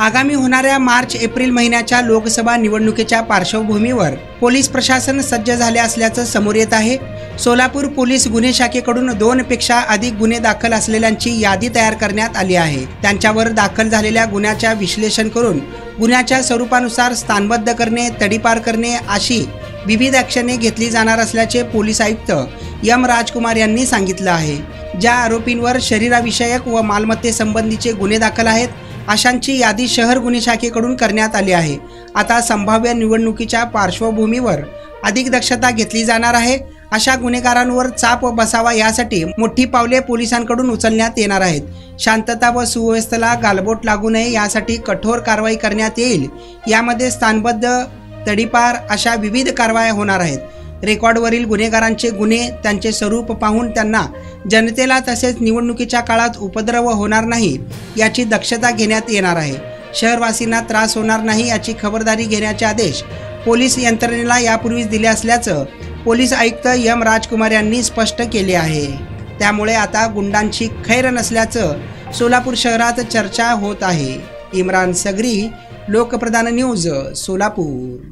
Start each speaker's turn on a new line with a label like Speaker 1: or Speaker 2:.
Speaker 1: आगामी होणाऱ्या मार्च-एप्रिल महिन्याच्या लोकसभा निवडणुकीच्या पार्श्वभूमीवर पोलीस प्रशासन सज्ज झाले असल्याचं समोर येत आहे। सोलापूर पोलीस गुन्हे शाखेकडून 2 पेक्षा अधिक गुन्हे दाखल असलेल्यांची यादी तयार करण्यात आली आहे। त्यांच्यावर दाखल झालेल्या गुन्ह्याच्या विश्लेषण करून गुन्ह्याच्या स्वरूपानुसार स्थानबद्ध करणे, तडीपार करणे अशी विविध ॲक्शने घेतली जाणार असल्याचे पोलीस आयुक्त एम राजकुमार यांनी सांगितलं आहे। ज्या आरोपींवर शरीराविषयक व मालमत्तेसंबंधीचे गुन्हे दाखल आहेत अशांची यादी शहर गुन्हे शाखेकडून करण्यात आली आहे। आता संभाव्य निवडणुकीच्या पार्श्वभूमीवर अधिक दक्षता घेतली जाणार आहे। अशा गुन्हेगारांवर चाप बसावा यासाठी मोठी पावले पोलिसांकडून उचलण्यात येणार आहेत। शांतता व सुव्यवस्थेला गालबोट लागू नये यासाठी कठोर कारवाई करण्यात येईल। यामध्ये स्थानबद्ध, तडीपार अशा विविध कारवाया होणार आहेत। रेकॉर्डवरील गुन्हेगारांचे गुन्हे, त्यांचे स्वरूप पाहून त्यांना जनतेला तसेच निवडणुकीच्या काळात उपद्रव होणार नाही याची दक्षता घेण्यात येणार आहे। शहरवासींना त्रास होणार नाही याची खबरदारी घेण्याचे आदेश पोलीस यंत्रणेला यापूर्वीच दिले असल्याचं पोलीस आयुक्त एम राजकुमार यांनी स्पष्ट केले आहे। त्यामुळे आता गुंडांची खैर नसल्याचं सोलापूर शहरात चर्चा होत आहे। इम्रान सगरी, लोकप्रधान न्यूज, सोलापूर।